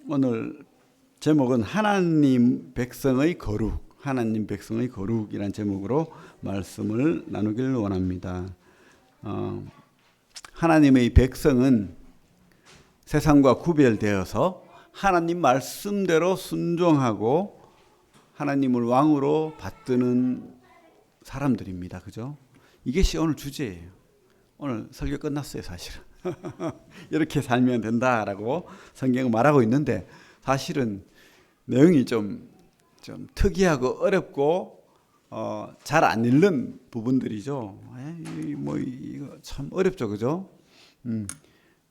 오늘 제목은 하나님 백성의 거룩, 하나님 백성의 거룩이란 제목으로 말씀을 나누기를 원합니다. 하나님의 백성은 세상과 구별되어서 하나님 말씀대로 순종하고 하나님을 왕으로 받드는 사람들입니다. 그죠? 이것이 오늘 주제예요. 오늘 설교 끝났어요, 사실은. 이렇게 살면 된다라고 성경은 말하고 있는데 사실은 내용이 좀 특이하고 어렵고 잘 안 읽는 부분들이죠. 이거 참 어렵죠, 그죠?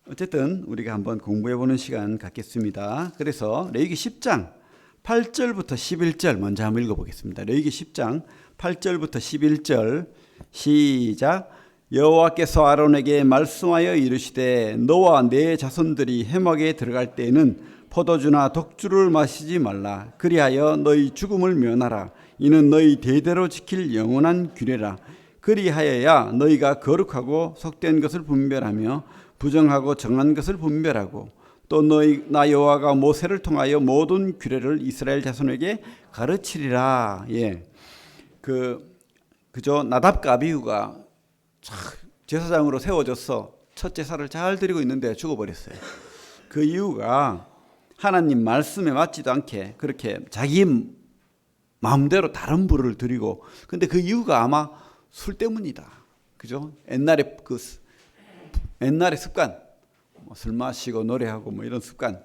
어쨌든 우리가 한번 공부해보는 시간 갖겠습니다. 그래서 레위기 10장 8절부터 11절 먼저 한번 읽어보겠습니다. 레위기 10장 8절부터 11절 시작. 여호와께서 아론에게 말씀하여 이르시되 너와 네 자손들이 회막에 들어갈 때에는 포도주나 독주를 마시지 말라. 그리하여 너희 죽음을 면하라. 이는 너희 대대로 지킬 영원한 규례라. 그리하여야 너희가 거룩하고 속된 것을 분별하며 부정하고 정한 것을 분별하고 또 나 여호와가 모세를 통하여 모든 규례를 이스라엘 자손에게 가르치리라. 그죠? 나답과 아비후가 제사장으로 세워져서 첫 제사를 잘 드리고 있는데 죽어버렸어요. 그 이유가 하나님 말씀에 맞지도 않게 그렇게 자기 마음대로 다른 부를 드리고, 근데 그 이유가 아마 술 때문이다. 그죠? 옛날에 습관, 술 마시고 노래하고 이런 습관,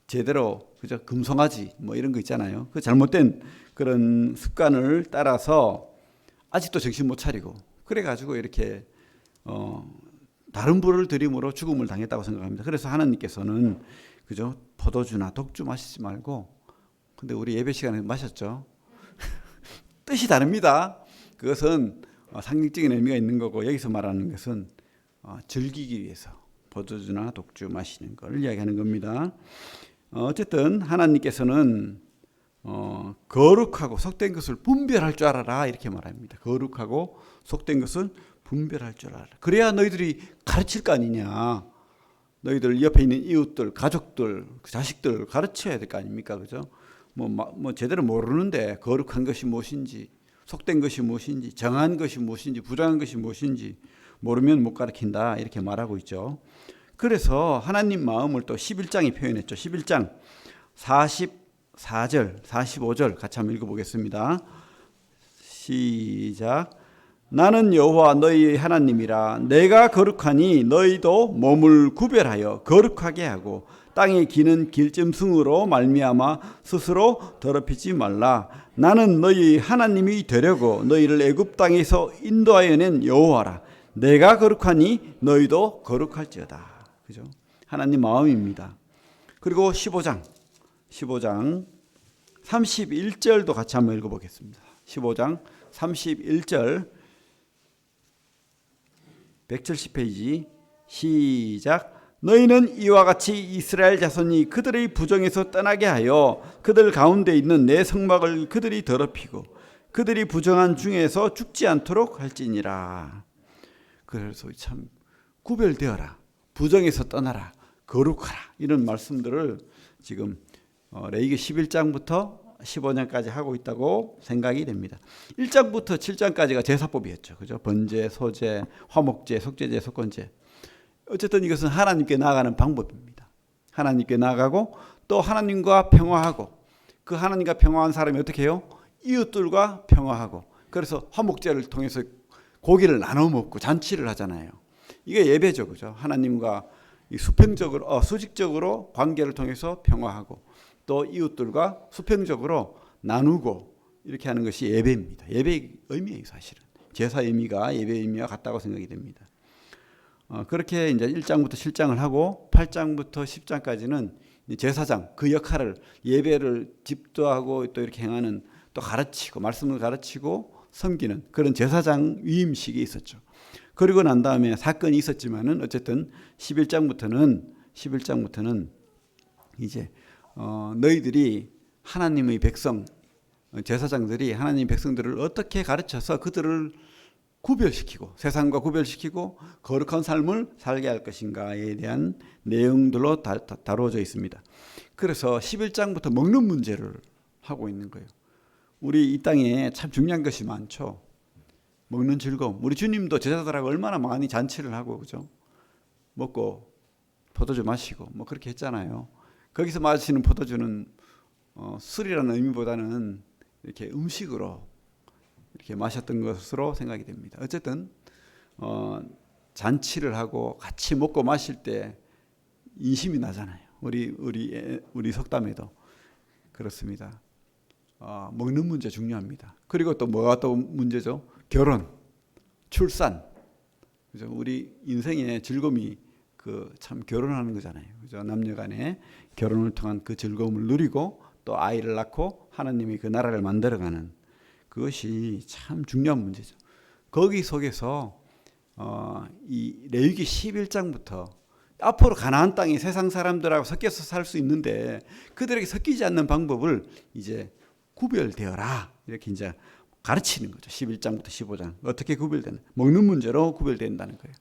제대로 그죠? 금송아지 이런 거 있잖아요. 그 잘못된 그런 습관을 따라서 아직도 정신 못 차리고 그래가지고 이렇게 다른 불을 들임으로 죽음을 당했다고 생각합니다. 그래서 하나님께서는 그죠? 포도주나 독주 마시지 말고, 근데 우리 예배 시간에 마셨죠? 뜻이 다릅니다. 그것은 상징적인 의미가 있는 거고, 여기서 말하는 것은 즐기기 위해서 포도주나 독주 마시는 걸 이야기하는 겁니다. 어쨌든 하나님께서는 거룩하고 속된 것을 분별할 줄 알아라 이렇게 말합니다. 거룩하고 속된 것을 분별할 줄 알아라. 그래야 너희들이 가르칠 거 아니냐. 너희들 옆에 있는 이웃들, 가족들, 자식들 가르쳐야 될 거 아닙니까? 그죠? 제대로 모르는데 거룩한 것이 무엇인지, 속된 것이 무엇인지, 정한 것이 무엇인지, 부정한 것이 무엇인지 모르면 못 가르친다 이렇게 말하고 있죠. 그래서 하나님 마음을 또 11장이 표현했죠. 11장 44절, 45절 같이 한번 읽어보겠습니다. 시작. 나는 여호와 너희 하나님이라. 내가 거룩하니 너희도 몸을 구별하여 거룩하게 하고 땅에 기는 길짐승으로 말미암아 스스로 더럽히지 말라. 나는 너희 하나님이 되려고 너희를 애굽 땅에서 인도하여 낸 여호와라. 내가 거룩하니 너희도 거룩할지어다. 그죠? 하나님 마음입니다. 그리고 15장 31절도 같이 한번 읽어보겠습니다. 15장 31절 170페이지 시작. 너희는 이와 같이 이스라엘 자손이 그들의 부정에서 떠나게 하여 그들 가운데 있는 내 성막을 그들이 더럽히고 그들이 부정한 중에서 죽지 않도록 할지니라. 그래서 참 구별되어라, 부정에서 떠나라, 거룩하라 이런 말씀들을 지금 레위기 11장부터 15장까지 하고 있다고 생각이 됩니다. 1장부터 7장까지가 제사법이었죠. 그죠? 번제, 소제, 화목제, 속죄제, 속건제. 어쨌든 이것은 하나님께 나아가는 방법입니다. 하나님께 나아가고 또 하나님과 평화하고, 그 하나님과 평화한 사람이 어떻게 해요? 이웃들과 평화하고, 그래서 화목제를 통해서 고기를 나눠 먹고 잔치를 하잖아요. 이게 예배죠. 그죠? 하나님과 수직적으로 관계를 통해서 평화하고 또 이웃들과 수평적으로 나누고 이렇게 하는 것이 예배입니다. 예배의 의미예요, 사실은. 제사 의미가 예배의 의미와 같다고 생각이 됩니다. 그렇게 이제 1장부터 7장을 하고 8장부터 10장까지는 제사장 그 역할을, 예배를 집도하고 또 이렇게 행하는, 또 가르치고 말씀을 가르치고 섬기는 그런 제사장 위임식이 있었죠. 그리고 난 다음에 사건이 있었지만은 어쨌든 11장부터는 이제 너희들이 하나님의 백성, 제사장들이 하나님의 백성들을 어떻게 가르쳐서 그들을 구별시키고 세상과 구별시키고 거룩한 삶을 살게 할 것인가에 대한 내용들로 다루어져 있습니다. 그래서 11장부터 먹는 문제를 하고 있는 거예요. 우리 이 땅에 참 중요한 것이 많죠. 먹는 즐거움. 우리 주님도 제자들하고 얼마나 많이 잔치를 하고 그죠? 먹고 포도주 마시고 뭐 그렇게 했잖아요. 거기서 마시는 포도주는 술이라는 의미보다는 이렇게 음식으로 이렇게 마셨던 것으로 생각이 됩니다. 어쨌든 잔치를 하고 같이 먹고 마실 때 인심이 나잖아요. 우리 속담에도 그렇습니다. 먹는 문제 중요합니다. 그리고 또 뭐가 또 문제죠? 결혼, 출산. 그죠? 우리 인생의 즐거움이 참 결혼하는 거잖아요. 그죠? 남녀간에 결혼을 통한 그 즐거움을 누리고 또 아이를 낳고 하나님이 그 나라를 만들어가는 그것이 참 중요한 문제죠. 거기 속에서 이 레위기 11장부터 앞으로 가나안 땅이 세상 사람들하고 섞여서 살 수 있는데 그들에게 섞이지 않는 방법을 이제 구별되어라 이렇게 이제 가르치는 거죠. 11장부터 15장 어떻게 구별되는? 먹는 문제로 구별된다는 거예요.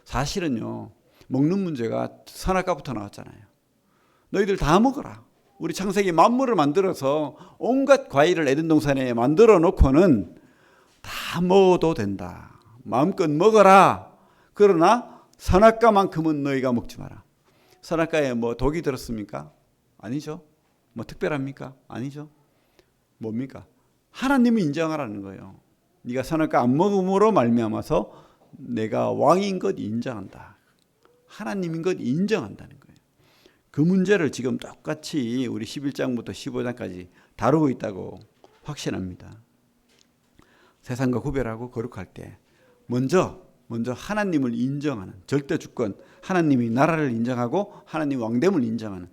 사실은요, 먹는 문제가 선악과부터 나왔잖아요. 너희들 다 먹어라. 우리 창세기 만물을 만들어서 온갖 과일을 에덴 동산에 만들어 놓고는 다 먹어도 된다. 마음껏 먹어라. 그러나 선악과만큼은 너희가 먹지 마라. 선악과에 뭐 독이 들었습니까? 아니죠. 뭐 특별합니까? 아니죠. 뭡니까? 하나님을 인정하라는 거예요. 네가 선악과 안 먹음으로 말미암아서 내가 왕인 것 인정한다. 하나님인 것 인정한다는 거예요. 그 문제를 지금 똑같이 우리 11장부터 15장까지 다루고 있다고 확신합니다. 세상과 구별하고 거룩할 때 먼저 하나님을 인정하는 절대 주권, 하나님이 나라를 인정하고 하나님 왕됨을 인정하는.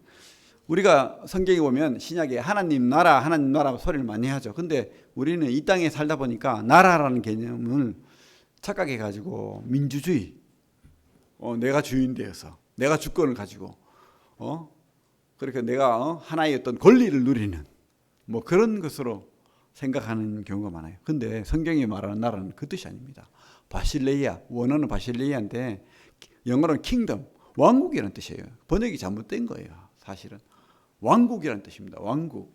우리가 성경에 보면 신약에 하나님 나라 소리를 많이 하죠. 근데 우리는 이 땅에 살다 보니까 나라라는 개념을 착각해 가지고 민주주의, 내가 주인 되어서 내가 주권을 가지고 그렇게 내가 하나의 어떤 권리를 누리는 뭐 그런 것으로 생각하는 경우가 많아요. 근데 성경이 말하는 나라는 그 뜻이 아닙니다. 바실레이아, 원어는 바실레이아인데 영어로는 킹덤, 왕국이라는 뜻이에요. 번역이 잘못된 거예요. 사실은 왕국이라는 뜻입니다. 왕국.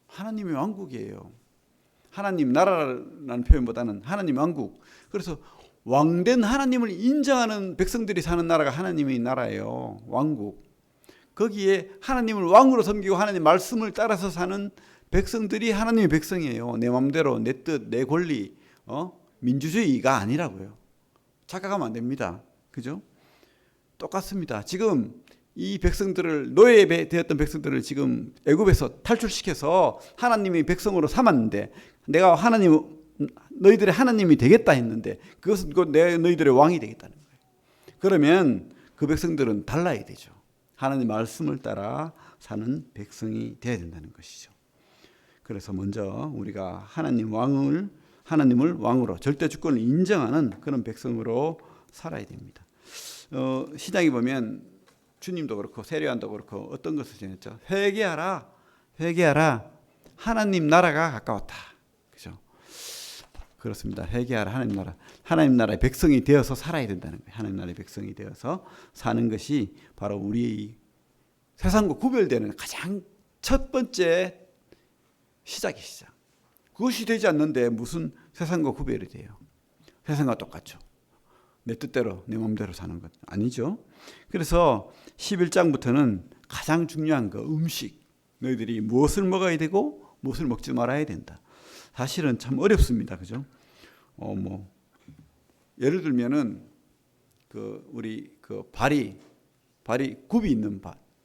하나님의 왕국이에요. 하나님 나라라는 표현보다는 하나님 왕국. 그래서 왕된 하나님을 인정하는 백성들이 사는 나라가 하나님의 나라예요. 왕국. 거기에 하나님을 왕으로 섬기고 하나님 말씀을 따라서 사는 백성들이 하나님의 백성이에요. 내 마음대로 내 뜻, 내 권리, 민주주의가 아니라고요. 착각하면 안 됩니다. 그죠? 똑같습니다. 지금 이 백성들을 노예되었던 백성들을 지금 애굽에서 탈출시켜서 하나님의 백성으로 삼았는데 내가 너희들의 하나님이 되겠다 했는데 그것은 너희들의 왕이 되겠다는 거예요. 그러면 그 백성들은 달라야 되죠. 하나님 말씀을 따라 사는 백성이 되어야 된다는 것이죠. 그래서 먼저 우리가 하나님을 왕으로 절대 주권을 인정하는 그런 백성으로 살아야 됩니다. 시장에 보면 주님도 그렇고 세례요한도 그렇고 어떤 것을 전했죠? 회개하라. 하나님 나라가 가까웠다. 그죠? 그렇습니다. 회개하라. 하나님 나라의 백성이 되어서 살아야 된다는 거예요. 하나님 나라의 백성이 되어서 사는 것이 바로 우리 세상과 구별되는 가장 첫 번째 시작. 그것이 되지 않는데 무슨 세상과 구별이 돼요? 세상과 똑같죠. 내 뜻대로 내 마음대로 사는 것 아니죠. 그래서 11장부터는 가장 중요한 거 음식. 너희들이 무엇을 먹어야 되고 무엇을 먹지 말아야 된다. 사실은 참 어렵습니다. 그죠? 예를 들면은 우리 발이 굽이 있는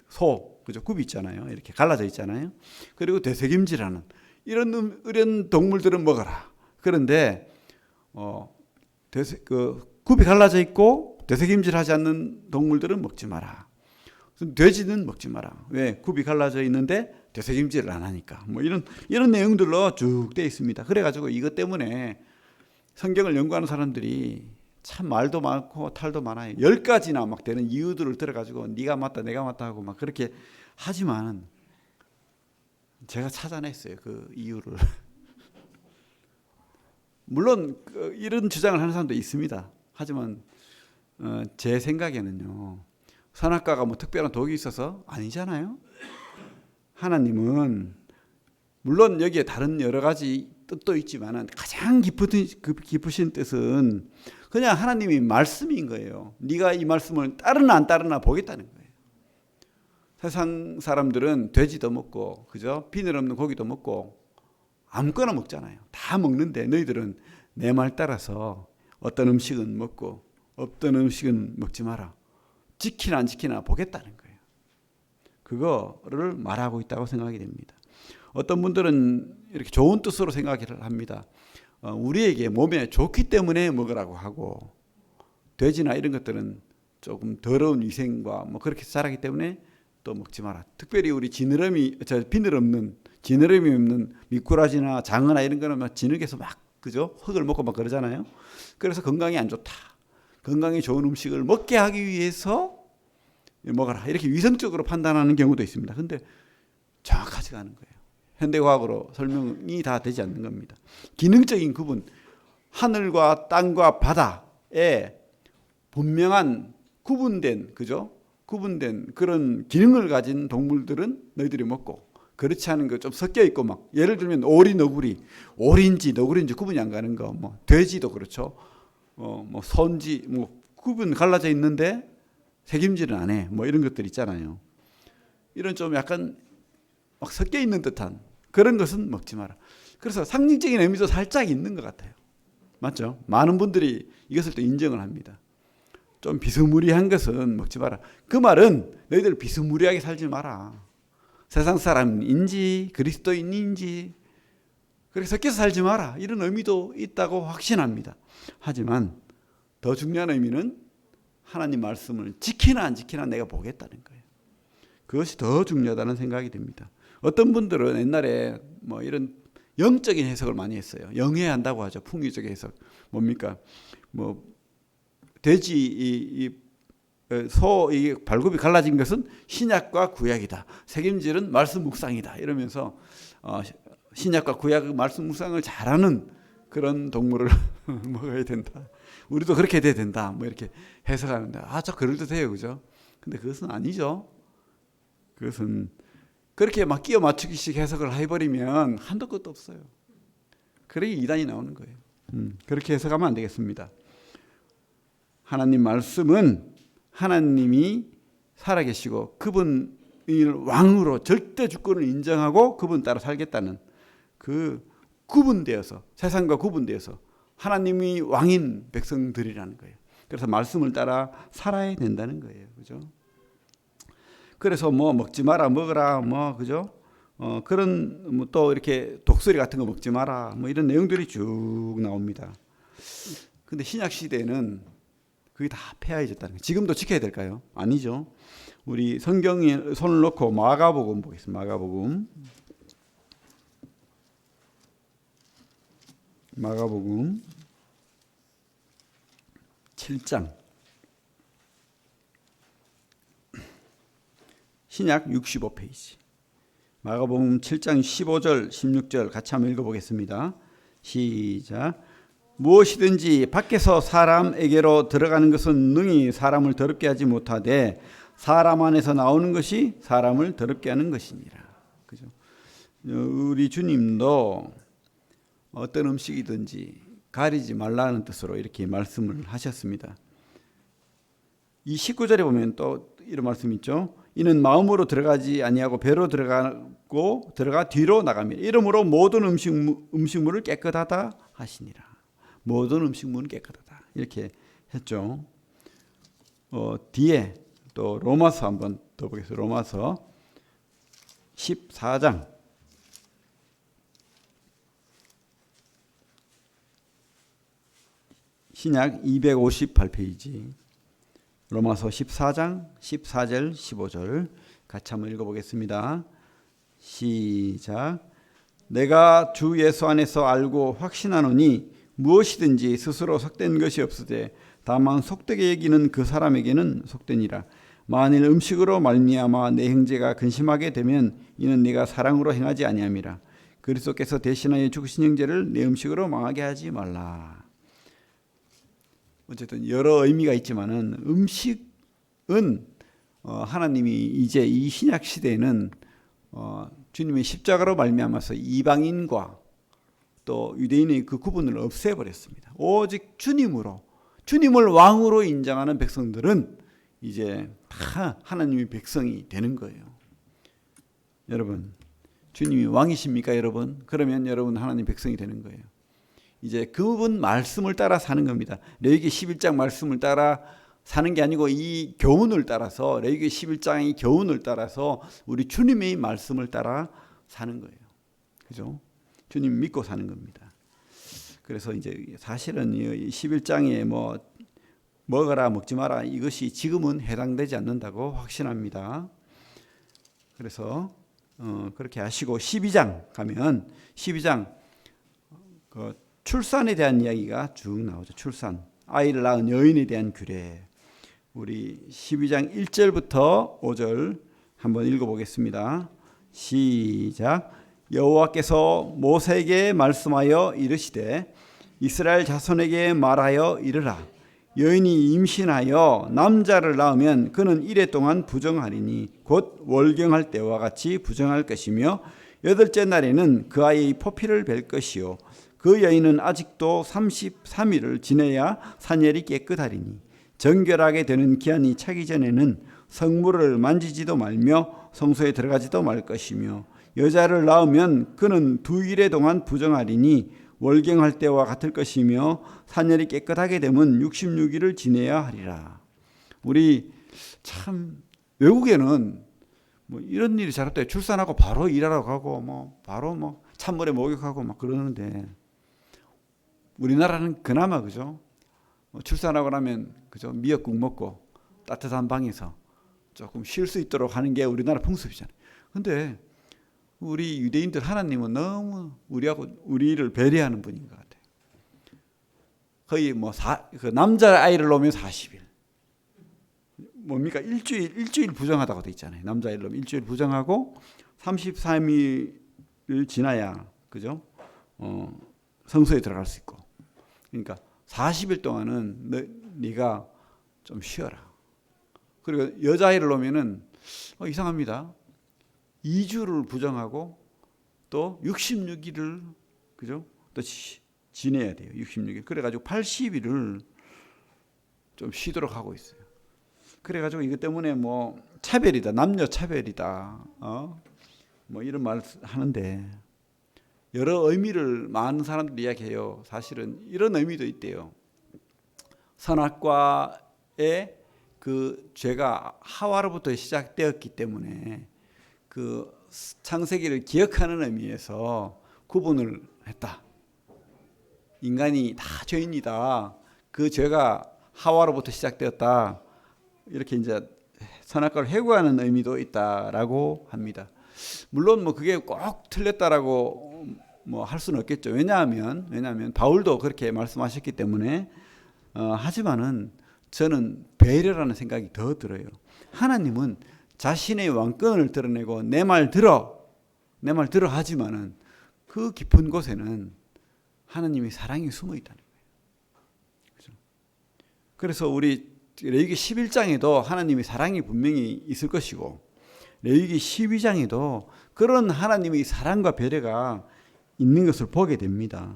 소, 그죠? 굽이 있잖아요. 이렇게 갈라져 있잖아요. 그리고 되새김질하는 이런 동물들은 먹어라. 그런데 굽이 갈라져 있고 되새김질하지 않는 동물들은 먹지 마라. 돼지는 먹지 마라. 왜? 굽이 갈라져 있는데 되새김질을 안 하니까. 뭐 이런 내용들로 쭉 돼 있습니다. 그래가지고 이것 때문에 성경을 연구하는 사람들이 참 말도 많고 탈도 많아요. 10가지나 막 되는 이유들을 들어가지고 네가 맞다 내가 맞다 하고 막 그렇게 하지만 제가 찾아냈어요. 그 이유를. 물론 이런 주장을 하는 사람도 있습니다. 하지만 제 생각에는요, 선악과가 뭐 특별한 독이 있어서 아니잖아요. 하나님은 물론 여기에 다른 여러 가지 뜻도 있지만은 가장 깊으신 뜻은 그냥 하나님이 말씀인 거예요. 네가 이 말씀을 따르나 안 따르나 보겠다는 거예요. 세상 사람들은 돼지도 먹고, 그죠? 비늘 없는 고기도 먹고 아무거나 먹잖아요. 다 먹는데 너희들은 내 말 따라서 어떤 음식은 먹고 어떤 음식은 먹지 마라. 지키나 안 지키나 보겠다는 거예요. 그거를 말하고 있다고 생각이 됩니다. 어떤 분들은 이렇게 좋은 뜻으로 생각을 합니다. 우리에게 몸에 좋기 때문에 먹으라고 하고, 돼지나 이런 것들은 조금 더러운 위생과 뭐 그렇게 자라기 때문에 또 먹지 마라. 특별히 우리 비늘 없는 지느러미 없는 미꾸라지나 장어나 이런 거는 막 진흙에서 막, 그죠? 흙을 먹고 막 그러잖아요. 그래서 건강에 안 좋다. 건강에 좋은 음식을 먹게 하기 위해서 먹어라. 이렇게 위생적으로 판단하는 경우도 있습니다. 근데 정확하지가 않은 거예요. 현대과학으로 설명이 다 되지 않는 겁니다. 기능적인 구분, 하늘과 땅과 바다에 분명한 구분된, 그죠? 구분된 그런 기능을 가진 동물들은 너희들이 먹고, 그렇지 않은 거 좀 섞여 있고, 막 예를 들면 오리, 너구리, 오리인지 너구리인지 구분이 안 가는 거, 뭐 돼지도 그렇죠. 뭐 선지, 뭐 구분 갈라져 있는데 책임질은 안 해. 뭐 이런 것들 있잖아요. 이런 좀 약간 막 섞여 있는 듯한 그런 것은 먹지 마라. 그래서 상징적인 의미도 살짝 있는 것 같아요. 맞죠? 많은 분들이 이것을 또 인정을 합니다. 좀 비스무리한 것은 먹지 마라. 그 말은 너희들 비스무리하게 살지 마라. 세상 사람인지 그리스도인인지 그렇게 섞여서 살지 마라. 이런 의미도 있다고 확신합니다. 하지만 더 중요한 의미는 하나님 말씀을 지키나 안 지키나 내가 보겠다는 거예요. 그것이 더 중요하다는 생각이 듭니다. 어떤 분들은 옛날에 뭐 이런 영적인 해석을 많이 했어요. 영해한다고 하죠. 풍의적 해석. 뭡니까? 뭐 돼지 소 이 발굽이 갈라진 것은 신약과 구약이다. 책임질은 말씀 묵상이다. 이러면서 신약과 구약 말씀 묵상을 잘하는 그런 동물을 먹어야 된다. 우리도 그렇게 돼야 된다. 뭐 이렇게 해석하는데 저 그럴듯해요, 그죠? 근데 그것은 아니죠. 그것은 그렇게 막 끼워 맞추기식 해석을 해버리면 한도 끝도 없어요. 그러게 이단이 나오는 거예요. 그렇게 해석하면 안 되겠습니다. 하나님 말씀은 하나님이 살아계시고 그분을 왕으로 절대 주권을 인정하고 그분 따라 살겠다는 그 구분되어서, 세상과 구분되어서 하나님이 왕인 백성들이라는 거예요. 그래서 말씀을 따라 살아야 된다는 거예요. 그죠? 그래서 뭐 먹지 마라, 먹어라, 뭐, 그죠? 그런 뭐 또 이렇게 독수리 같은 거 먹지 마라, 뭐 이런 내용들이 쭉 나옵니다. 근데 신약 시대에는 그게 다 폐하해졌다는 거예요. 지금도 지켜야 될까요? 아니죠. 우리 성경에 손을 놓고 마가복음 보겠습니다. 마가복음 7장. 신약 65페이지. 마가복음 7장 15절, 16절 같이 한번 읽어보겠습니다. 시작. 무엇이든지 밖에서 사람에게로 들어가는 것은 능히 사람을 더럽게 하지 못하되 사람 안에서 나오는 것이 사람을 더럽게 하는 것이니라. 그죠? 우리 주님도 어떤 음식이든지 가리지 말라는 뜻으로 이렇게 말씀을 하셨습니다. 이 19절에 보면 또 이런 말씀이 있죠. 이는 마음으로 들어가지 아니하고 배로 들어가 뒤로 나갑니다. 이러므로 모든 음식물을 깨끗하다 하시니라. 모든 음식물은 깨끗하다. 이렇게 했죠. 뒤에 또 로마서 한번 더 보겠습니다. 로마서 14장. 신약 258페이지. 로마서 14장 14절 15절 같이 한번 읽어보겠습니다. 시작. 내가 주 예수 안에서 알고 확신하노니 무엇이든지 스스로 속된 것이 없으되 다만 속되게 여기는 그 사람에게는 속되니라. 만일 음식으로 말미암아 내 형제가 근심하게 되면 이는 네가 사랑으로 행하지 아니함이라. 그리스도께서 대신하여 죽으신 형제를 내 음식으로 망하게 하지 말라. 어쨌든 여러 의미가 있지만은 음식은 하나님이 이제 이 신약 시대에는 주님의 십자가로 말미암아서 이방인과 또 유대인의 그 구분을 없애버렸습니다. 오직 주님을 왕으로 인정하는 백성들은 이제 다 하나님의 백성이 되는 거예요. 여러분, 주님이 왕이십니까, 여러분? 그러면 여러분 하나님 백성이 되는 거예요. 이제 그분 말씀을 따라 사는 겁니다. 레위기 11장 말씀을 따라 사는 게 아니고 이 교훈을 따라서, 레위기 11장의 교훈을 따라서 우리 주님의 말씀을 따라 사는 거예요. 그죠? 주님 믿고 사는 겁니다. 그래서 이제 사실은 이 11장에 뭐 먹어라 먹지 마라 이것이 지금은 해당되지 않는다고 확신합니다. 그래서 그렇게 하시고 12장 가면 12장 그 출산에 대한 이야기가 쭉 나오죠. 출산, 아이를 낳은 여인에 대한 규례. 우리 12장 1절부터 5절 한번 읽어보겠습니다. 시작. 여호와께서 모세에게 말씀하여 이르시되 이스라엘 자손에게 말하여 이르라. 여인이 임신하여 남자를 낳으면 그는 이레 동안 부정하리니 곧 월경할 때와 같이 부정할 것이며 여덟째 날에는 그 아이의 포피를 벨 것이요 그 여인은 아직도 33일을 지내야 산열이 깨끗하리니 정결하게 되는 기한이 차기 전에는 성물을 만지지도 말며 성소에 들어가지도 말 것이며 여자를 낳으면 그는 2일에 동안 부정하리니 월경할 때와 같을 것이며 산열이 깨끗하게 되면 66일을 지내야 하리라. 우리 참 외국에는 뭐 이런 일이 잘할 때 출산하고 바로 일하러 가고 뭐 바로 뭐 찬물에 목욕하고 막 그러는데 우리나라는 그나마 그죠? 출산하고 나면 그죠? 미역국 먹고 따뜻한 방에서 조금 쉴 수 있도록 하는 게 우리나라 풍습이잖아요. 근데 우리 유대인들 하나님은 너무 우리를 배려하는 분인 것 같아요. 거의 그 남자 아이를 놓으면 40일. 뭡니까? 일주일 부정하다고 돼 있잖아요. 남자 아이를 놓으면 일주일 부정하고 33일을 지나야 그죠? 성소에 들어갈 수 있고. 그러니까 40일 동안은 네가 좀 쉬어라. 그리고 여자아이를 놓으면은 이상합니다. 2주를 부정하고 또 66일을 그죠? 또 지내야 돼요. 66일. 그래가지고 80일을 좀 쉬도록 하고 있어요. 그래가지고 이것 때문에 뭐 차별이다, 남녀 차별이다, 뭐 이런 말 하는데 여러 의미를 많은 사람들이 이야기해요. 사실은 이런 의미도 있대요. 선악과의 그 죄가 하와로부터 시작되었기 때문에 그 창세기를 기억하는 의미에서 구분을 했다. 인간이 다 죄인이다. 그 죄가 하와로부터 시작되었다. 이렇게 이제 선악과를 회고하는 의미도 있다라고 합니다. 물론 뭐 그게 꼭 틀렸다라고 뭐 할 수는 없겠죠. 왜냐하면 바울도 그렇게 말씀하셨기 때문에 하지만은 저는 배려라는 생각이 더 들어요. 하나님은 자신의 왕권을 드러내고 내 말 들어 하지만은 그 깊은 곳에는 하나님의 사랑이 숨어 있다는 거예요. 그렇죠? 그래서 우리 레위기 11장에도 하나님의 사랑이 분명히 있을 것이고 레위기 12장에도 그런 하나님의 사랑과 배려가 있는 것을 보게 됩니다.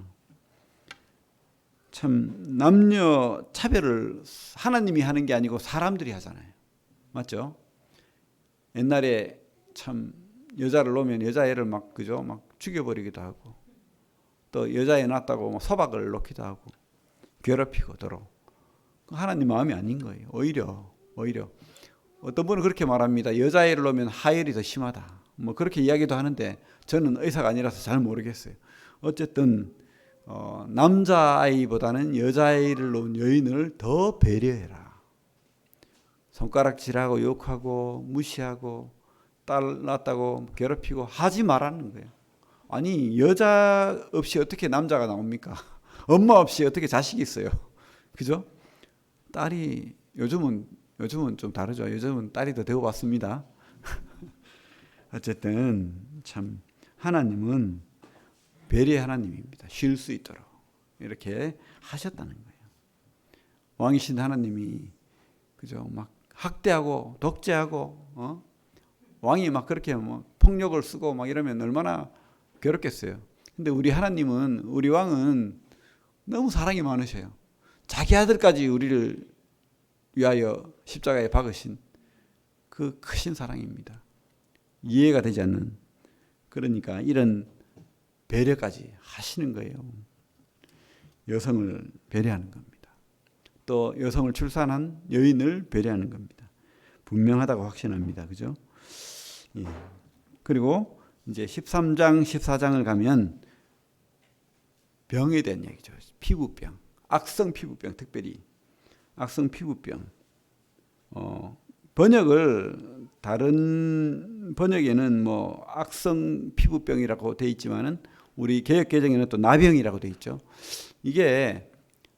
참 남녀 차별을 하나님이 하는 게 아니고 사람들이 하잖아요. 맞죠? 옛날에 참 여자를 놓으면 여자애를 막 그죠? 막 죽여버리기도 하고 또 여자애 낳았다고 뭐 소박을 놓기도 하고 괴롭히고 도로. 하나님 마음이 아닌 거예요. 오히려 어떤 분은 그렇게 말합니다. 여자애를 놓으면 하혈이 더 심하다. 뭐 그렇게 이야기도 하는데 저는 의사가 아니라서 잘 모르겠어요. 어쨌든 남자아이보다는 여자아이를 놓은 여인을 더 배려해라. 손가락질하고 욕하고 무시하고 딸 낳았다고 괴롭히고 하지 말라는 거예요. 아니 여자 없이 어떻게 남자가 나옵니까? 엄마 없이 어떻게 자식이 있어요? 그죠? 딸이 요즘은 좀 다르죠. 요즘은 딸이 더 대우받습니다. 어쨌든 참 하나님은 배려의 하나님입니다. 쉴 수 있도록 이렇게 하셨다는 거예요. 왕이신 하나님이 그죠? 막 학대하고 독재하고 왕이 막 그렇게 뭐 폭력을 쓰고 막 이러면 얼마나 괴롭겠어요. 근데 우리 하나님은, 우리 왕은 너무 사랑이 많으셔요. 자기 아들까지 우리를 위하여 십자가에 박으신 그 크신 사랑입니다. 이해가 되지 않는, 그러니까 이런 배려까지 하시는 거예요. 여성을 배려하는 겁니다. 또 여성을 출산한 여인을 배려하는 겁니다. 분명하다고 확신합니다. 그죠? 예. 그리고 이제 13장, 14장을 가면 병에 대한 얘기죠. 피부병, 악성 피부병, 특별히 악성 피부병. 번역을 다른 번역에는 뭐 악성 피부병이라고 돼 있지만은 우리 개역 개정에는 또 나병이라고 돼 있죠. 이게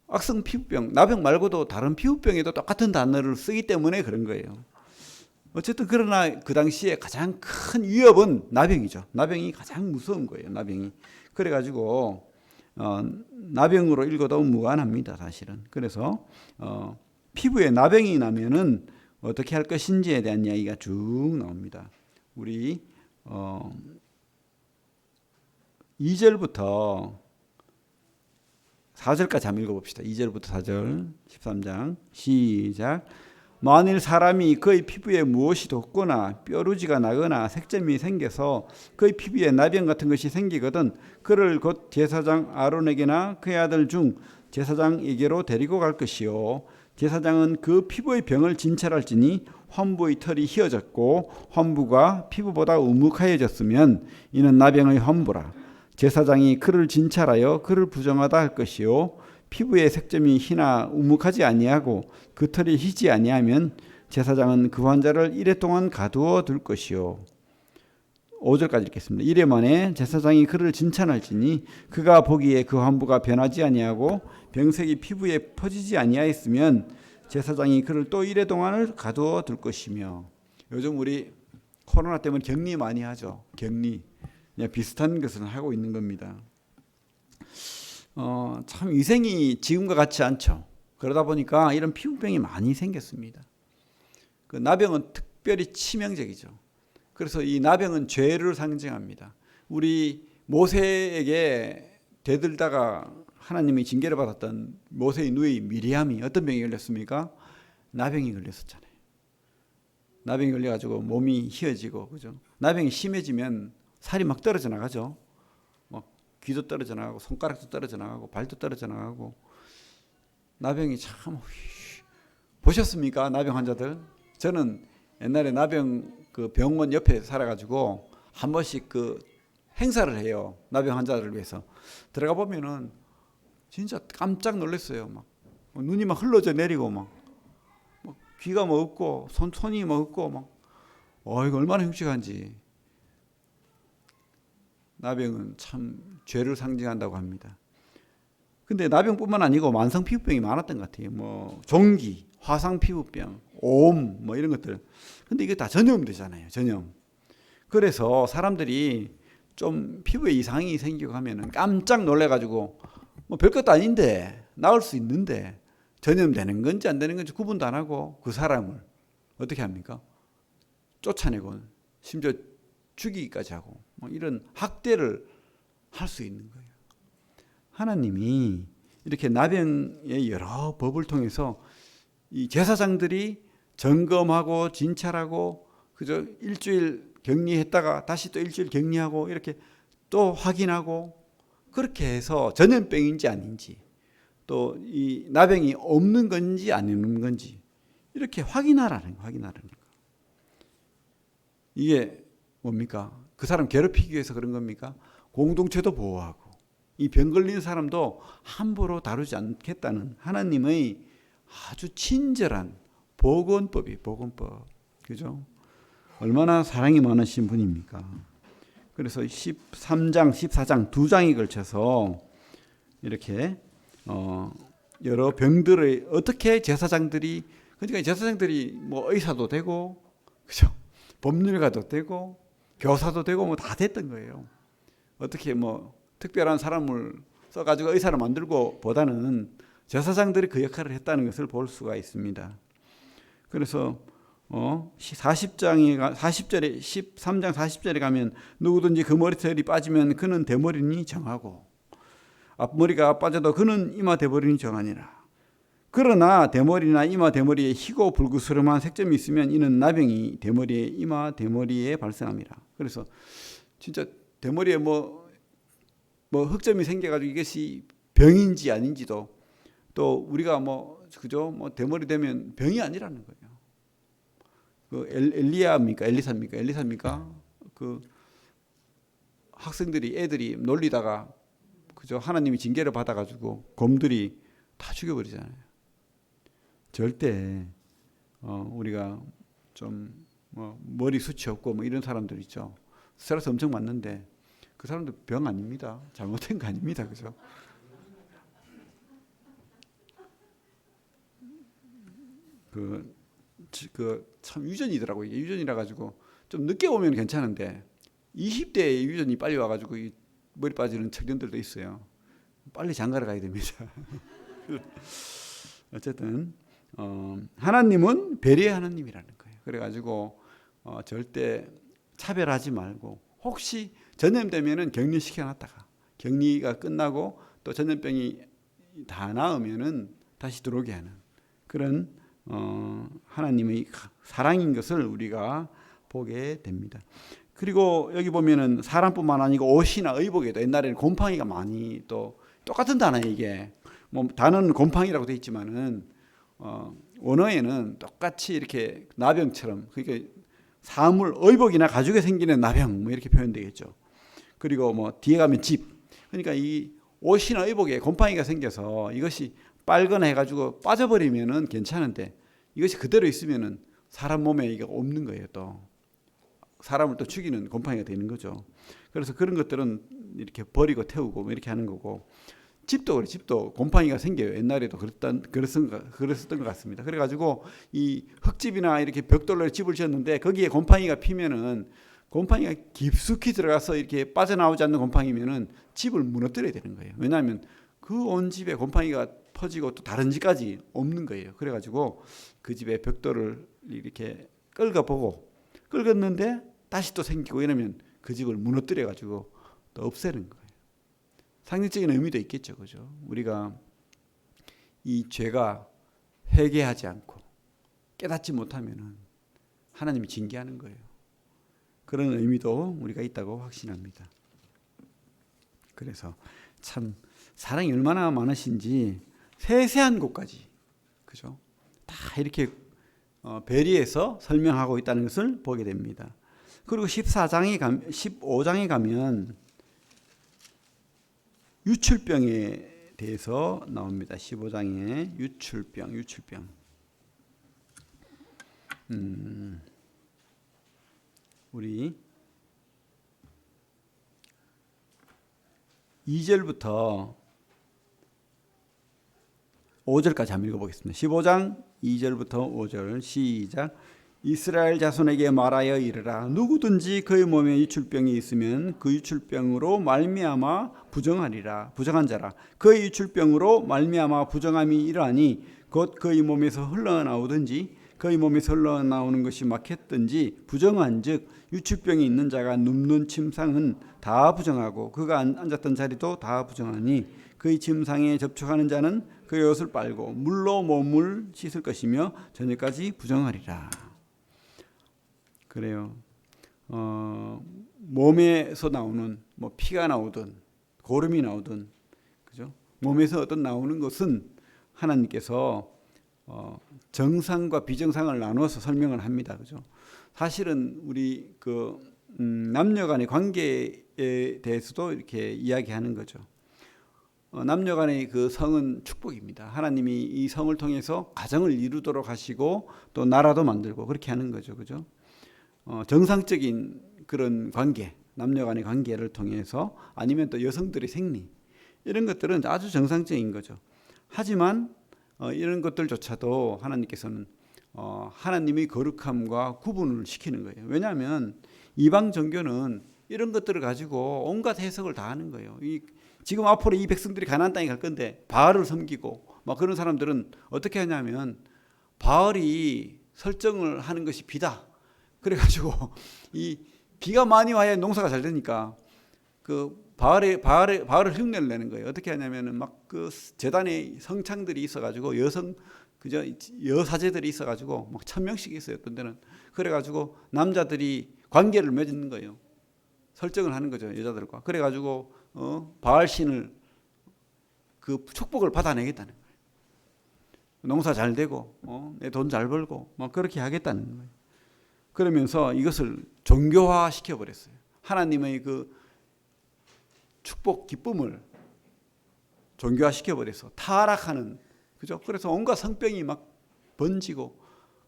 악성 피부병, 나병 말고도 다른 피부병에도 똑같은 단어를 쓰기 때문에 그런 거예요. 어쨌든 그러나 그 당시에 가장 큰 위협은 나병이죠. 나병이 가장 무서운 거예요. 나병이. 그래가지고 나병으로 읽어도 무관합니다. 사실은. 그래서 피부에 나병이 나면은 어떻게 할 것인지에 대한 이야기가 쭉 나옵니다. 우리 2절부터 4절까지 한번 읽어봅시다. 2절부터 4절 13장 시작. 만일 사람이 그의 피부에 무엇이 돋거나 뾰루지가 나거나 색점이 생겨서 그의 피부에 나병 같은 것이 생기거든 그를 곧 제사장 아론에게나 그의 아들 중 제사장에게로 데리고 갈 것이요 제사장은 그 피부의 병을 진찰할지니 환부의 털이 휘어졌고 환부가 피부보다 우묵하여졌으면 이는 나병의 환부라. 제사장이 그를 진찰하여 그를 부정하다 할 것이요 피부의 색점이 희나 우묵하지 아니하고 그 털이 희지 아니하면 제사장은 그 환자를 이래 동안 가두어 둘 것이요. 5절까지 읽겠습니다. 이래 만에 제사장이 그를 진찰할지니 그가 보기에 그 환부가 변하지 아니하고 병색이 피부에 퍼지지 아니하였으면 제사장이 그를 또 이래 동안을 가두어 둘 것이며. 요즘 우리 코로나 때문에 격리 많이 하죠. 격리. 그냥 비슷한 것을 하고 있는 겁니다. 참 위생이 지금과 같지 않죠. 그러다 보니까 이런 피부병이 많이 생겼습니다. 그 나병은 특별히 치명적이죠. 그래서 이 나병은 죄를 상징합니다. 우리 모세에게 대들다가 하나님이 징계를 받았던 모세의 누이 미리암이 어떤 병이 걸렸습니까? 나병이 걸렸었잖아요. 나병이 걸려가지고 몸이 휘어지고, 그죠? 나병이 심해지면 살이 막 떨어져 나가죠. 막 귀도 떨어져 나가고 손가락도 떨어져 나가고 발도 떨어져 나가고. 나병이 참 보셨습니까? 나병 환자들. 저는 옛날에 나병 그 병원 옆에 살아가지고 한 번씩 그 행사를 해요. 나병 환자들을 위해서. 들어가 보면은 진짜 깜짝 놀랐어요. 막 눈이 막 흘러져 내리고 막 귀가 뭐 없고 손이 뭐 없고 막 이거 얼마나 흉측한지. 나병은 참 죄를 상징한다고 합니다. 근데 나병뿐만 아니고 만성 피부병이 많았던 것 같아요. 뭐 종기, 화상 피부병, 오음 뭐 이런 것들. 근데 이게 다 전염되잖아요. 전염. 그래서 사람들이 좀 피부에 이상이 생기고 하면은 깜짝 놀래가지고 뭐 별것도 아닌데 나을 수 있는데 전염되는 건지 안 되는 건지 구분도 안 하고 그 사람을 어떻게 합니까? 쫓아내고 심지어 죽이기까지 하고 뭐 이런 학대를 할 수 있는 거예요. 하나님이 이렇게 나병의 여러 법을 통해서 이 제사장들이 점검하고 진찰하고 그저 일주일 격리했다가 다시 또 일주일 격리하고 이렇게 또 확인하고 그렇게 해서 전염병인지 아닌지 또 이 나병이 없는 건지 안 있는 건지 이렇게 확인하라는 거. 이게 뭡니까? 그 사람 괴롭히기 위해서 그런 겁니까? 공동체도 보호하고 이 병 걸린 사람도 함부로 다루지 않겠다는 하나님의 아주 친절한 보건법. 그죠? 얼마나 사랑이 많으신 분입니까? 그래서 13장, 14장 두 장에 걸쳐서 이렇게 여러 병들의 어떻게 제사장들이 그러니까 제사장들이 뭐 의사도 되고 그죠? 법률가도 되고 교사도 되고 뭐 다 됐던 거예요. 어떻게 뭐 특별한 사람을 써가지고 의사를 만들고 보다는 제사장들이 그 역할을 했다는 것을 볼 수가 있습니다. 그래서 13장 40절에 가면 누구든지 그 머리털이 빠지면 그는 대머리니 정하고 앞머리가 빠져도 그는 이마 대머리니 정하니라. 그러나 대머리나 이마 대머리에 희고 불구스름한 색점이 있으면 이는 나병이 대머리에 이마 대머리에 발생함이라. 그래서 진짜 대머리에 뭐 흑점이 생겨가지고 이것이 병인지 아닌지도 또 우리가 그죠? 대머리 되면 병이 아니라는 거예요. 그 엘리사입니까? 그 애들이 놀리다가 그죠? 하나님이 징계를 받아가지고 곰들이 다 죽여버리잖아요. 절대 우리가 좀 머리 숱이 없고 이런 사람들 있죠. 스트레스 엄청 받는데 그 사람들 병 아닙니다. 잘못된 거 아닙니다. 그죠? 참 유전이더라고요. 이게 유전이라 가지고 좀 늦게 오면 괜찮은데 20대에 유전이 빨리 와가지고 이 머리 빠지는 청년들도 있어요. 빨리 장가를 가야 됩니다. 어쨌든 하나님은 배려의 하나님이라는 거예요. 그래가지고 절대 차별하지 말고 혹시 전염되면은 격리시켜놨다가 격리가 끝나고 또 전염병이 다 나으면은 다시 들어오게 하는 그런 하나님의 사랑인 것을 우리가 보게 됩니다. 그리고 여기 보면은 사람뿐만 아니고 옷이나 의복에도 옛날에는 곰팡이가 많이 또 똑같은 단어예요. 이게 단어는 곰팡이라고 되어 있지만은 원어에는 똑같이 이렇게 나병처럼 그러니까 사물 의복이나 가죽에 생기는 나병 이렇게 표현되겠죠. 그리고 뒤에 가면 집 그러니까 이 옷이나 의복에 곰팡이가 생겨서 이것이 빨거나 해가지고 빠져버리면은 괜찮은데 이것이 그대로 있으면은 사람 몸에 이게 없는 거예요. 또 사람을 또 죽이는 곰팡이가 되는 거죠. 그래서 그런 것들은 이렇게 버리고 태우고 이렇게 하는 거고 집도 그래. 집도 곰팡이가 생겨요. 옛날에도 그랬었던 것 같습니다. 그래가지고 이 흙집이나 이렇게 벽돌로 집을 지었는데 거기에 곰팡이가 피면은 곰팡이가 깊숙이 들어가서 이렇게 빠져나오지 않는 곰팡이면은 집을 무너뜨려야 되는 거예요. 왜냐하면 그 온 집에 곰팡이가 퍼지고 또 다른 집까지 없는 거예요. 그래가지고 그 집에 벽돌을 이렇게 긁었는데 다시 또 생기고 이러면 그 집을 무너뜨려가지고 또 없애는 거예요. 상징적인 의미도 있겠죠. 그죠? 우리가 이 죄가 회개하지 않고 깨닫지 못하면은 하나님이 징계하는 거예요. 그런 의미도 우리가 있다고 확신합니다. 그래서 참 사랑이 얼마나 많으신지 세세한 곳까지 그죠? 다 이렇게 배리해서 설명하고 있다는 것을 보게 됩니다. 그리고 15장에 가면 유출병에 대해서 나옵니다. 15장에 유출병. 우리 2절부터 5절까지 한번 읽어보겠습니다. 15장 2절부터 5절 시작. 이스라엘 자손에게 말하여 이르라. 누구든지 그의 몸에 유출병이 있으면 그 유출병으로 말미암아 부정하리라. 부정한 자라. 그의 유출병으로 말미암아 부정함이 이러하니 곧 그의 몸에서 흘러나오든지 그의 몸에서 흘러나오는 것이 막혔든지 부정한즉 유출병이 있는 자가 눕는 침상은 다 부정하고 그가 앉았던 자리도 다 부정하니 그의 침상에 접촉하는 자는 그의 옷을 빨고 물로 몸을 씻을 것이며 저녁까지 부정하리라. 그래요. 몸에서 나오는 피가 나오든 고름이 나오든 그죠? 몸에서 어떤 나오는 것은 하나님께서 정상과 비정상을 나눠서 설명을 합니다. 그죠? 사실은 우리 남녀간의 관계에 대해서도 이렇게 이야기하는 거죠. 남녀간의 그 성은 축복입니다. 하나님이 이 성을 통해서 가정을 이루도록 하시고 또 나라도 만들고 그렇게 하는 거죠. 그죠? 정상적인 그런 관계, 남녀간의 관계를 통해서 아니면 또 여성들의 생리 이런 것들은 아주 정상적인 거죠. 하지만 이런 것들조차도 하나님께서는 하나님의 거룩함과 구분을 시키는 거예요. 왜냐하면 이방 종교는 이런 것들을 가지고 온갖 해석을 다 하는 거예요. 지금 앞으로 이 백성들이 가나안 땅에 갈 건데 바알을 섬기고 막 그런 사람들은 어떻게 하냐면 바알이 설정을 하는 것이 비다. 그래가지고 이 비가 많이 와야 농사가 잘 되니까 그 바알을 흉내를 내는 거예요. 어떻게 하냐면은 막 그 제단에 성창들이 있어가지고 여사제들이 있어가지고 막 1000명씩 있어요. 어떤 데는 그래가지고 남자들이 관계를 맺는 거예요. 설정을 하는 거죠, 여자들과. 그래가지고 바알 신을 그 축복을 받아내겠다는 거예요. 농사 잘 되고 내 돈 잘 벌고 막 그렇게 하겠다는 거예요. 그러면서 이것을 종교화 시켜버렸어요. 하나님의 그 축복 기쁨을 종교화 시켜버려서 타락하는, 그죠? 그래서 온갖 성병이 막 번지고,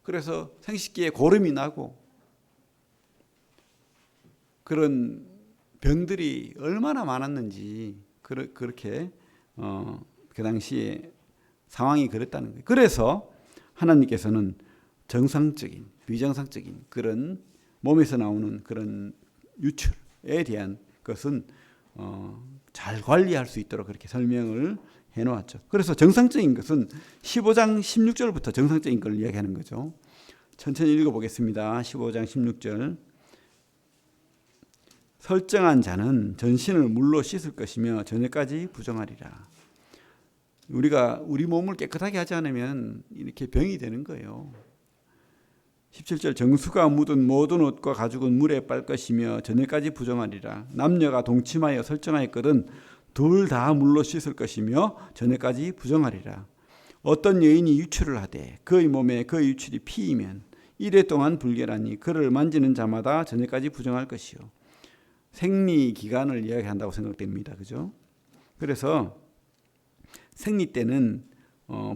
그래서 생식기에 고름이 나고, 그런 병들이 얼마나 많았는지 그렇게 그 당시에 상황이 그랬다는 거예요. 그래서 하나님께서는 정상적인, 비정상적인 그런 몸에서 나오는 그런 유출에 대한 것은 잘 관리할 수 있도록 그렇게 설명을 해놓았죠. 그래서 정상적인 것은 15장 16절부터 정상적인 걸 이야기하는 거죠. 천천히 읽어보겠습니다. 15장 16절. 설정한 자는 전신을 물로 씻을 것이며 저녁까지 부정하리라. 우리가 우리 몸을 깨끗하게 하지 않으면 이렇게 병이 되는 거예요. 17절. 정수가 묻은 모든 옷과 가죽은 물에 빨 것이며 저녁까지 부정하리라. 남녀가 동침하여 설정하였거든 둘 다 물로 씻을 것이며 저녁까지 부정하리라. 어떤 여인이 유출을 하되 그의 몸에 그 유출이 피이면 이래 동안 불결하니 그를 만지는 자마다 저녁까지 부정할 것이요. 생리 기간을 이야기한다고 생각됩니다. 그죠? 그래서 생리 때는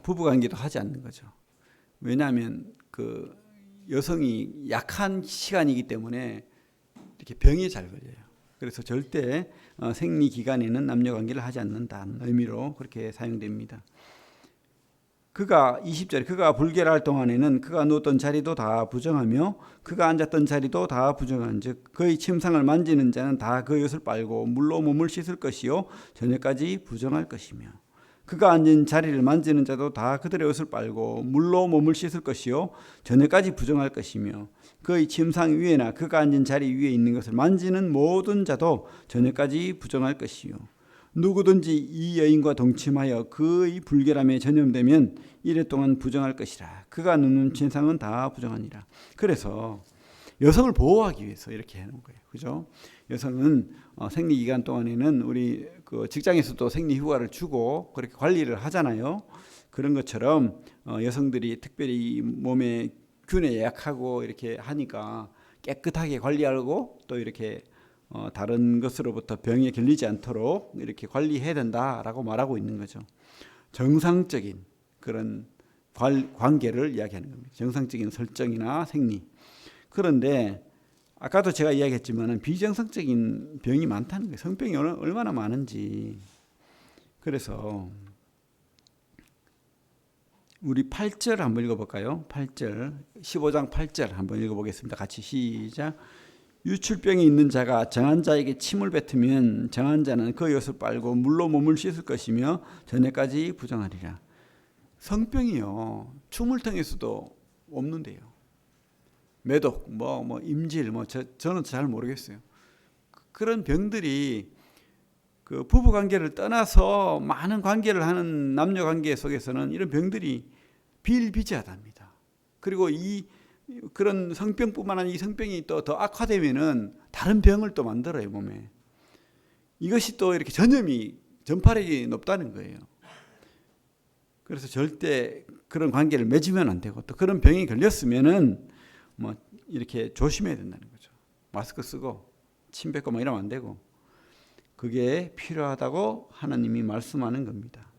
부부관계도 하지 않는 거죠. 왜냐하면 그 여성이 약한 시간이기 때문에 이렇게 병이 잘 걸려요. 그래서 절대 생리 기간에는 남녀 관계를 하지 않는다는 의미로 그렇게 사용됩니다. 그가 20절에 그가 불결할 동안에는 그가 누웠던 자리도 다 부정하며 그가 앉았던 자리도 다 부정한즉 그의 침상을 만지는 자는 다 그 옷을 빨고 물로 몸을 씻을 것이요 저녁까지 부정할 것이며 그가 앉은 자리를 만지는 자도 다 그들의 옷을 빨고 물로 몸을 씻을 것이요 저녁까지 부정할 것이며 그의 침상 위에나 그가 앉은 자리 위에 있는 것을 만지는 모든 자도 저녁까지 부정할 것이요 누구든지 이 여인과 동침하여 그의 불결함에 전염되면 이래 동안 부정할 것이라. 그가 눕는 침상은 다 부정하니라. 그래서 여성을 보호하기 위해서 이렇게 해놓은 거예요. 그죠? 여성은 생리 기간 동안에는 우리 그 직장에서도 생리 휴가를 주고 그렇게 관리를 하잖아요. 그런 것처럼 여성들이 특별히 몸에 균에 약하고 이렇게 하니까 깨끗하게 관리하고 또 이렇게 다른 것으로부터 병에 걸리지 않도록 이렇게 관리해야 된다라고 말하고 있는 거죠. 정상적인 그런 관계를 이야기하는 겁니다. 정상적인 설정이나 생리. 그런데 아까도 제가 이야기했지만 비정상적인 병이 많다는 거예요. 성병이 얼마나 많은지. 그래서 우리 8절 한번 읽어볼까요? 8절, 15장 8절 한번 읽어보겠습니다. 같이 시작. 유출병이 있는 자가 정한 자에게 침을 뱉으면 정한 자는 그 옷을 빨고 물로 몸을 씻을 것이며 저녁까지 부정하리라. 성병이요, 춤을 통해서도 없는데요. 매독, 임질, 저는 잘 모르겠어요. 그런 병들이 그 부부 관계를 떠나서 많은 관계를 하는 남녀 관계 속에서는 이런 병들이 비일비재하답니다. 그리고 그런 성병뿐만 아니라 이 성병이 또 더 악화되면은 다른 병을 또 만들어요, 몸에. 이것이 또 이렇게 전파력이 높다는 거예요. 그래서 절대 그런 관계를 맺으면 안 되고 또 그런 병이 걸렸으면은 이렇게 조심해야 된다는 거죠. 마스크 쓰고 침 뱉고 이러면 안 되고 그게 필요하다고 하나님이 말씀하는 겁니다.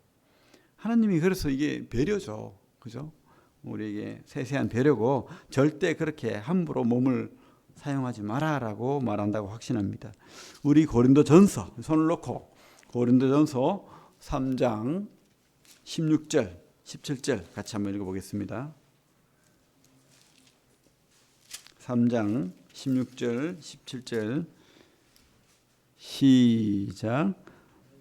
하나님이 그래서 이게 배려죠. 그죠? 우리에게 세세한 배려고 절대 그렇게 함부로 몸을 사용하지 마라라고 말한다고 확신합니다. 우리 고린도전서 손을 놓고 고린도전서 3장 16절, 17절 같이 한번 읽어보겠습니다. 3장 16절, 17절 시작.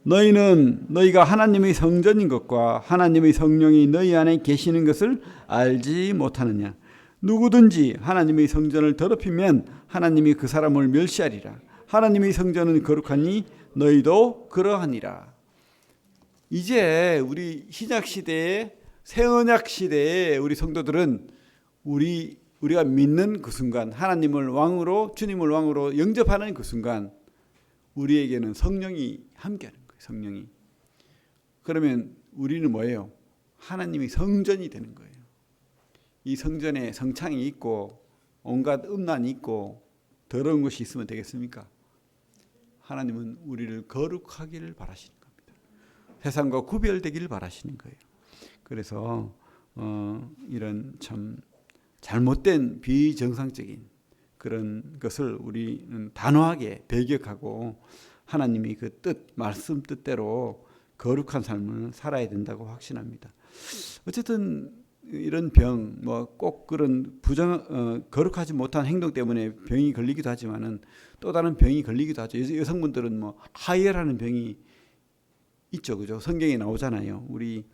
너희는 너희가 하나님의 성전인 것과 하나님의 성령이 너희 안에 계시는 것을 알지 못하느냐. 누구든지 하나님의 성전을 더럽히면 하나님이 그 사람을 멸시하리라. 하나님의 성전은 거룩하니 너희도 그러하니라. 이제 우리 신약 시대에 새 언약 시대에 우리 성도들은 우리가 믿는 그 순간, 하나님을 왕으로, 주님을 왕으로 영접하는 그 순간 우리에게는 성령이 함께하는 거예요. 성령이. 그러면 우리는 뭐예요? 하나님의 성전이 되는 거예요. 이 성전에 성창이 있고 온갖 음란이 있고 더러운 것이 있으면 되겠습니까? 하나님은 우리를 거룩하기를 바라시는 겁니다. 세상과 구별되기를 바라시는 거예요. 그래서 이런 참 잘못된 비정상적인 그런 것을 우리는 단호하게 배격하고 하나님이 그 뜻, 말씀 뜻대로 거룩한 삶을 살아야 된다고 확신합니다. 어쨌든 이런 병, 뭐 꼭 그런 거룩하지 못한 행동 때문에 병이 걸리기도 하지만은 또 다른 병이 걸리기도 하죠. 여성분들은 뭐 하혈하는 병이 있죠, 그죠? 성경에 나오잖아요. 우리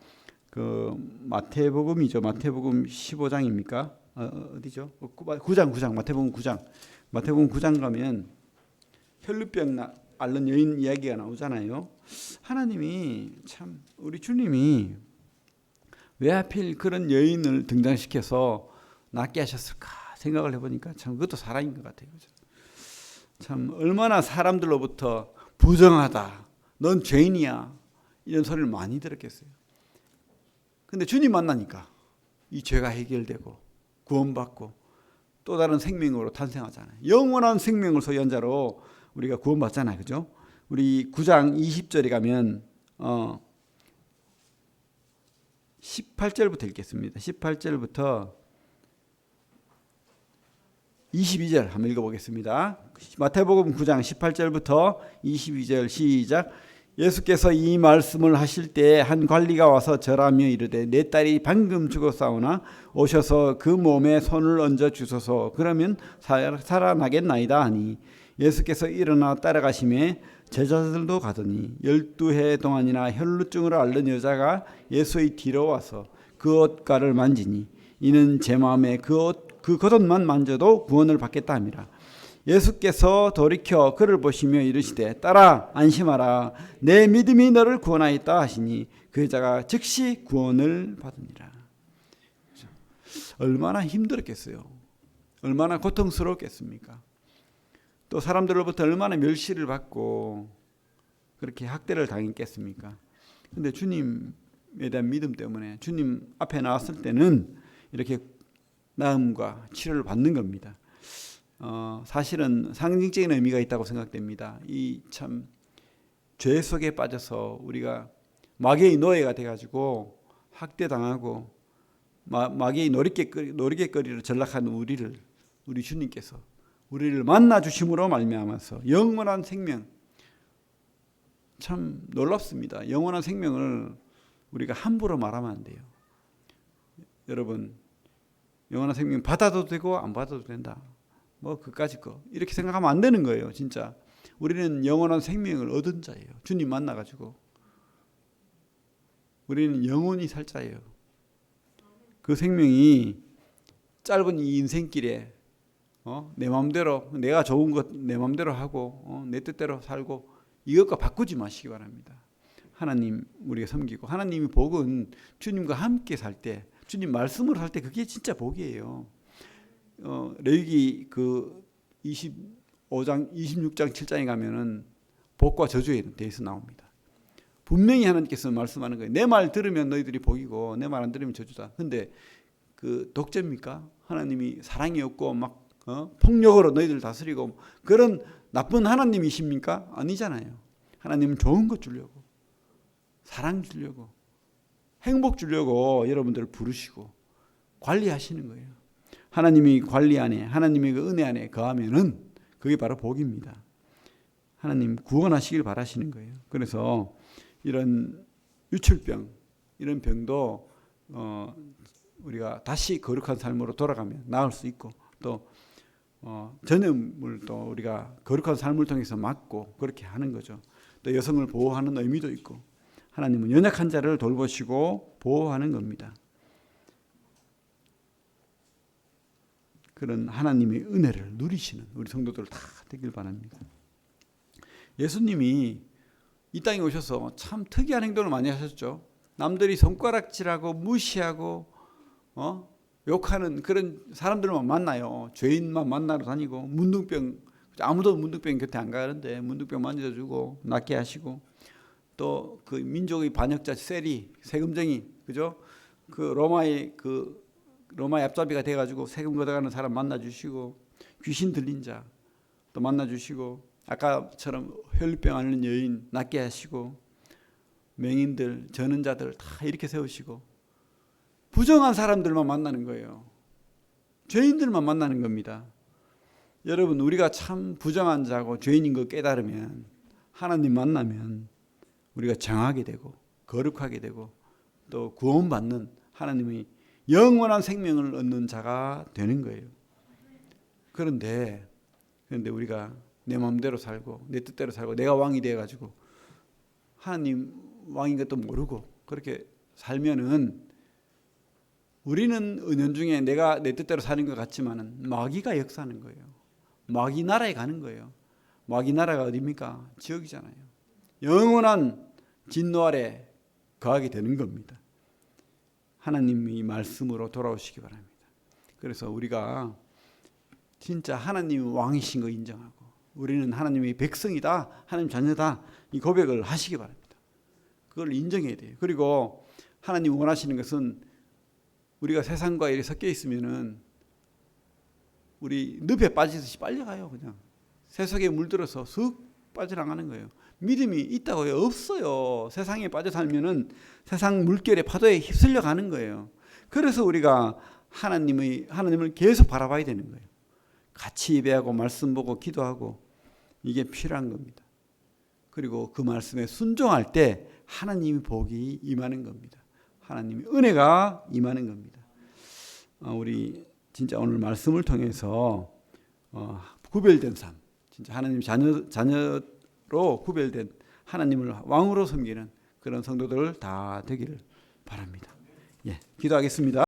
그 마태복음이죠. 마태복음 15장입니까? 어디죠? 9장 마태복음 9장 가면 혈루병 앓는 여인 이야기가 나오잖아요. 하나님이 참 우리 주님이 왜 하필 그런 여인을 등장시켜서 낫게 하셨을까 생각을 해보니까 참 그것도 사랑인 것 같아요. 그죠? 참 얼마나 사람들로부터 부정하다, 넌 죄인이야 이런 소리를 많이 들었겠어요. 근데 주님 만나니까 이 죄가 해결되고 구원받고 또 다른 생명으로 탄생하잖아요. 영원한 생명을 소유한 자로 우리가 구원받잖아요. 그죠? 우리 9장 20절에 가면 18절부터 읽겠습니다. 18절부터 22절 한번 읽어보겠습니다. 마태복음 9장 18절부터 22절 시작. 예수께서 이 말씀을 하실 때 한 관리가 와서 절하며 이르되 내 딸이 방금 죽었사오나 오셔서 그 몸에 손을 얹어 주소서. 그러면 살아나겠나이다 하니 예수께서 일어나 따라가시매 제자들도 가더니 12해 동안이나 혈루증으로 앓는 여자가 예수의 뒤로 와서 그 옷가를 만지니 이는 제 마음에 그 겉옷만 만져도 구원을 받겠다 함이라. 예수께서 돌이켜 그를 보시며 이르시되 딸아 안심하라 내 믿음이 너를 구원하였다 하시니 그 여자가 즉시 구원을 받으니라. 얼마나 힘들었겠어요. 얼마나 고통스러웠겠습니까? 또 사람들로부터 얼마나 멸시를 받고 그렇게 학대를 당했겠습니까? 근데 주님에 대한 믿음 때문에 주님 앞에 나왔을 때는 이렇게 나음과 치료를 받는 겁니다. 사실은 상징적인 의미가 있다고 생각됩니다. 이 참 죄 속에 빠져서 우리가 마귀의 노예가 돼가지고 학대당하고 마귀의 놀이개거리로 전락한 우리 주님께서 우리를 만나 주심으로 말미암아서 영원한 생명, 참 놀랍습니다. 영원한 생명을 우리가 함부로 말하면 안 돼요. 여러분, 영원한 생명 받아도 되고 안 받아도 된다. 뭐 그까짓 거 이렇게 생각하면 안 되는 거예요. 진짜 우리는 영원한 생명을 얻은 자예요. 주님 만나가지고 우리는 영원히 살 자예요. 그 생명이 짧은 이 인생길에 내 마음대로 내가 좋은 것 내 마음대로 하고 내 뜻대로 살고 이것과 바꾸지 마시기 바랍니다. 하나님 우리가 섬기고 하나님이 복은 주님과 함께 살 때 주님 말씀으로 살 때 그게 진짜 복이에요. 레위기 그 25장 26장 7장에 가면은 복과 저주에 대해서 나옵니다. 분명히 하나님께서 말씀하는 거예요. 내 말 들으면 너희들이 복이고 내 말 안 들으면 저주다. 근데 그 독재입니까? 하나님이 사랑이 없고 막 폭력으로 너희들 다스리고 그런 나쁜 하나님이십니까? 아니잖아요. 하나님은 좋은 것 주려고 사랑 주려고 행복 주려고 여러분들을 부르시고 관리하시는 거예요. 하나님이 관리 안에 하나님의 그 은혜 안에 거하면은 그게 바로 복입니다. 하나님 구원하시길 바라시는 거예요. 그래서 이런 유출병 이런 병도 우리가 다시 거룩한 삶으로 돌아가면 나을 수 있고 또 전염을 또 우리가 거룩한 삶을 통해서 막고 그렇게 하는 거죠. 또 여성을 보호하는 의미도 있고 하나님은 연약한 자를 돌보시고 보호하는 겁니다. 그런 하나님의 은혜를 누리시는 우리 성도들 다 되길 바랍니다. 예수님이 이 땅에 오셔서 참 특이한 행동을 많이 하셨죠. 남들이 손가락질하고 무시하고 욕하는 그런 사람들만 만나요. 죄인만 만나러 다니고 문둥병, 아무도 문둥병 곁에 안 가는데 문둥병 만져주고 낫게 하시고, 또 그 민족의 반역자 세리, 세금쟁이, 그죠? 그 로마의 앞잡이가 돼가지고 세금 걷어가는 사람 만나주시고, 귀신 들린 자 또 만나주시고, 아까처럼 혈류병 앓는 여인 낫게 하시고, 맹인들, 저는 자들 다 이렇게 세우시고, 부정한 사람들만 만나는 거예요. 죄인들만 만나는 겁니다. 여러분, 우리가 참 부정한 자고 죄인인 거 깨달으면, 하나님 만나면 우리가 정하게 되고 거룩하게 되고 또 구원받는 하나님의 영원한 생명을 얻는 자가 되는 거예요. 그런데 우리가 내 마음대로 살고 내 뜻대로 살고 내가 왕이 돼가지고 하나님 왕인 것도 모르고 그렇게 살면은, 우리는 은연중에 내가 내 뜻대로 사는 것 같지만은 마귀가 역사하는 거예요. 마귀 나라에 가는 거예요. 마귀 나라가 어디입니까? 지옥이잖아요. 영원한 진노 아래 거하게 되는 겁니다. 하나님의 말씀으로 돌아오시기 바랍니다. 그래서 우리가 진짜 하나님이 왕이신 거 인정하고 우리는 하나님의 백성이다, 하나님 자녀다, 이 고백을 하시기 바랍니다. 그걸 인정해야 돼요. 그리고 하나님 원하시는 것은 우리가 세상과 이렇게 섞여 있으면은 우리 늪에 빠지듯이 빨려가요. 그냥 세속에 물들어서 쑥 빠져나가는 거예요. 믿음이 있다고요? 없어요. 세상에 빠져 살면은 세상 물결의 파도에 휩쓸려 가는 거예요. 그래서 우리가 하나님을 계속 바라봐야 되는 거예요. 같이 예배하고 말씀 보고 기도하고, 이게 필요한 겁니다. 그리고 그 말씀에 순종할 때 하나님의 복이 임하는 겁니다. 하나님의 은혜가 임하는 겁니다. 우리 진짜 오늘 말씀을 통해서 구별된 삶, 진짜 하나님 자녀로 구별된, 하나님을 왕으로 섬기는 그런 성도들 다 되기를 바랍니다. 예, 기도하겠습니다.